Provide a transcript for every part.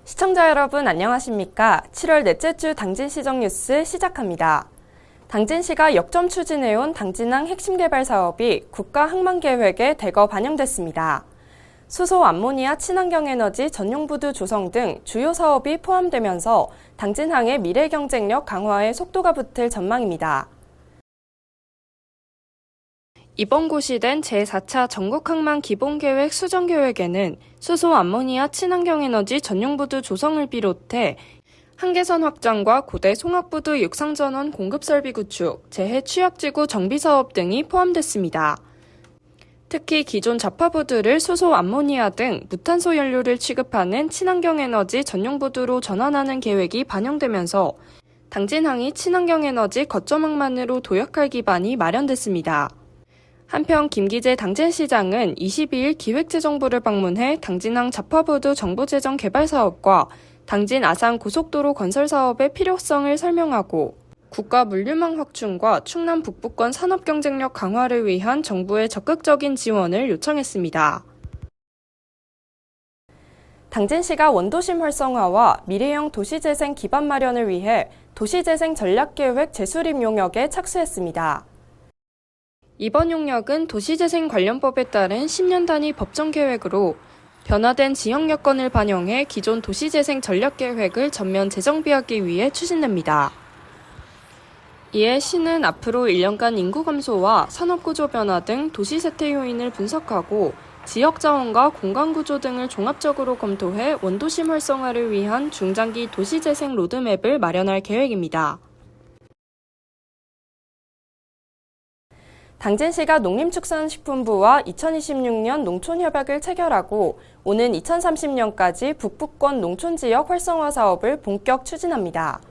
시청자 여러분 안녕하십니까? 7월 넷째 주 당진시정 뉴스 시작합니다. 당진시가 역점 추진해온 당진항 핵심 개발 사업이 국가항만계획에 대거 반영됐습니다. 수소 암모니아 친환경 에너지 전용부두 조성 등 주요 사업이 포함되면서 당진항의 미래 경쟁력 강화에 속도가 붙을 전망입니다. 이번 고시된 제4차 전국항만 기본계획 수정계획에는 수소 암모니아 친환경 에너지 전용부두 조성을 비롯해 한계선 확장과 고대 송악부두 육상전원 공급설비 구축, 재해 취약지구 정비사업 등이 포함됐습니다. 특히 기존 자파부두를 수소 암모니아 등 무탄소 연료를 취급하는 친환경 에너지 전용부두로 전환하는 계획이 반영되면서 당진항이 친환경 에너지 거점항만으로 도약할 기반이 마련됐습니다. 한편 김기재 당진시장은 22일 기획재정부를 방문해 당진항 자파부두 정부재정 개발 사업과 당진 아산 고속도로 건설 사업의 필요성을 설명하고 국가 물류망 확충과 충남 북부권 산업 경쟁력 강화를 위한 정부의 적극적인 지원을 요청했습니다. 당진시가 원도심 활성화와 미래형 도시재생 기반 마련을 위해 도시재생 전략계획 재수립 용역에 착수했습니다. 이번 용역은 도시재생관련법에 따른 10년 단위 법정계획으로 변화된 지역 여건을 반영해 기존 도시재생 전략계획을 전면 재정비하기 위해 추진됩니다. 이에 시는 앞으로 1년간 인구 감소와 산업구조 변화 등 도시 세태 요인을 분석하고 지역 자원과 공간구조 등을 종합적으로 검토해 원도심 활성화를 위한 중장기 도시재생 로드맵을 마련할 계획입니다. 당진시가 농림축산식품부와 2026년 농촌협약을 체결하고 오는 2030년까지 북부권 농촌지역 활성화 사업을 본격 추진합니다.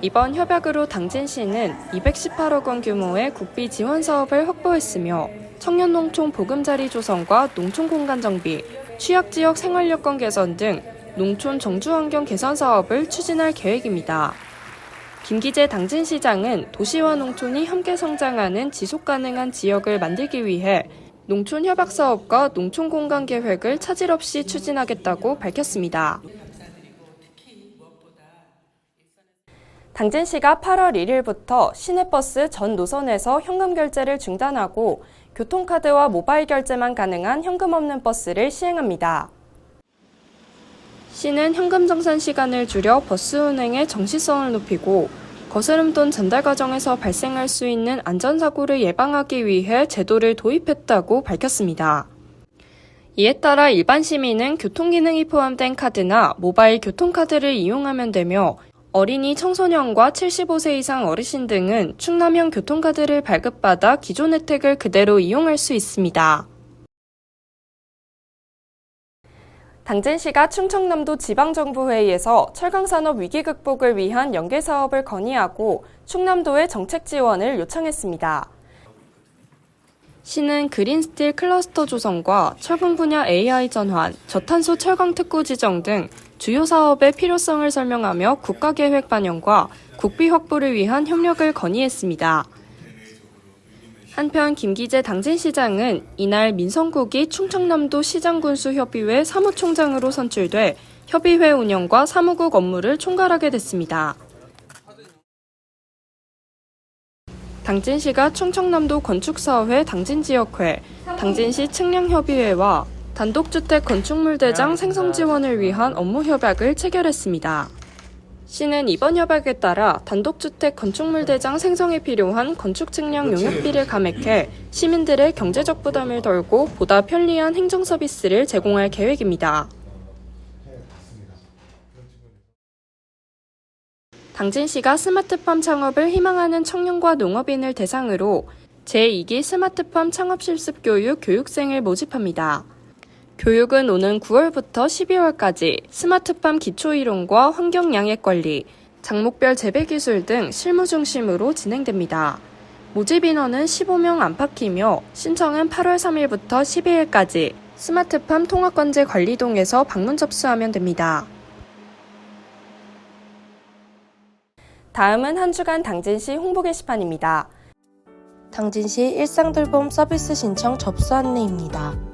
이번 협약으로 당진시는 218억 원 규모의 국비 지원 사업을 확보했으며 청년농촌 보금자리 조성과 농촌공간 정비, 취약지역 생활여건 개선 등 농촌 정주환경 개선 사업을 추진할 계획입니다. 김기재 당진시장은 도시와 농촌이 함께 성장하는 지속가능한 지역을 만들기 위해 농촌협약사업과 농촌공간계획을 차질 없이 추진하겠다고 밝혔습니다. 당진시가 8월 1일부터 시내버스 전 노선에서 현금 결제를 중단하고 교통카드와 모바일 결제만 가능한 현금 없는 버스를 시행합니다. 시는 현금 정산 시간을 줄여 버스 운행의 정시성을 높이고 거스름돈 전달 과정에서 발생할 수 있는 안전사고를 예방하기 위해 제도를 도입했다고 밝혔습니다. 이에 따라 일반 시민은 교통기능이 포함된 카드나 모바일 교통카드를 이용하면 되며 어린이 청소년과 75세 이상 어르신 등은 충남형 교통카드를 발급받아 기존 혜택을 그대로 이용할 수 있습니다. 당진시가 충청남도 지방정부회의에서 철강산업 위기 극복을 위한 연계사업을 건의하고 충남도의 정책 지원을 요청했습니다. 시는 그린스틸 클러스터 조성과 철강 분야 AI 전환, 저탄소 철강 특구 지정 등 주요 사업의 필요성을 설명하며 국가계획 반영과 국비 확보를 위한 협력을 건의했습니다. 한편 김기재 당진시장은 이날 민성국이 충청남도 시장군수협의회 사무총장으로 선출돼 협의회 운영과 사무국 업무를 총괄하게 됐습니다. 당진시가 충청남도 건축사업회 당진지역회, 당진시 측량협의회와 단독주택 건축물 대장 생성 지원을 위한 업무 협약을 체결했습니다. 시는 이번 협약에 따라 단독주택 건축물 대장 생성에 필요한 건축 측량 용역비를 감액해 시민들의 경제적 부담을 덜고 보다 편리한 행정 서비스를 제공할 계획입니다. 당진시가 스마트팜 창업을 희망하는 청년과 농업인을 대상으로 제2기 스마트팜 창업 실습 교육 교육생을 모집합니다. 교육은 오는 9월부터 12월까지 스마트팜 기초이론과 환경 양액 관리, 작목별 재배 기술 등 실무 중심으로 진행됩니다. 모집 인원은 15명 안팎이며 신청은 8월 3일부터 12일까지 스마트팜 통합관제 관리동에서 방문 접수하면 됩니다. 다음은 한 주간 당진시 홍보 게시판입니다. 당진시 일상돌봄 서비스 신청 접수 안내입니다.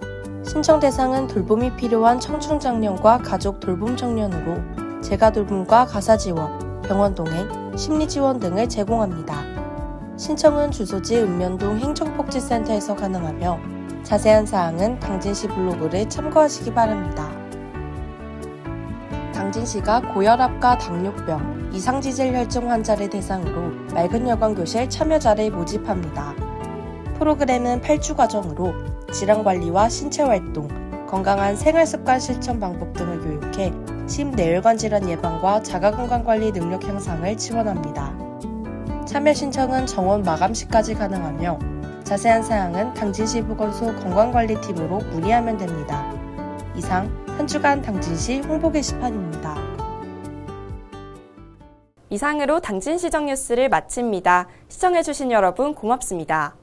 신청 대상은 돌봄이 필요한 청중장년과 가족 돌봄 청년으로 재가돌봄과 가사지원, 병원 동행, 심리지원 등을 제공합니다. 신청은 주소지 읍면동 행정복지센터에서 가능하며 자세한 사항은 당진시 블로그를 참고하시기 바랍니다. 당진시가 고혈압과 당뇨병, 이상지질 혈증 환자를 대상으로 맑은 여관교실 참여자를 모집합니다. 프로그램은 8주 과정으로 질환관리와 신체활동, 건강한 생활습관 실천 방법 등을 교육해 심뇌혈관 질환 예방과 자가건강관리 능력 향상을 지원합니다. 참여 신청은 정원 마감시까지 가능하며 자세한 사항은 당진시 보건소 건강관리팀으로 문의하면 됩니다. 이상 한 주간 당진시 홍보 게시판입니다. 이상으로 당진시정 뉴스를 마칩니다. 시청해주신 여러분 고맙습니다.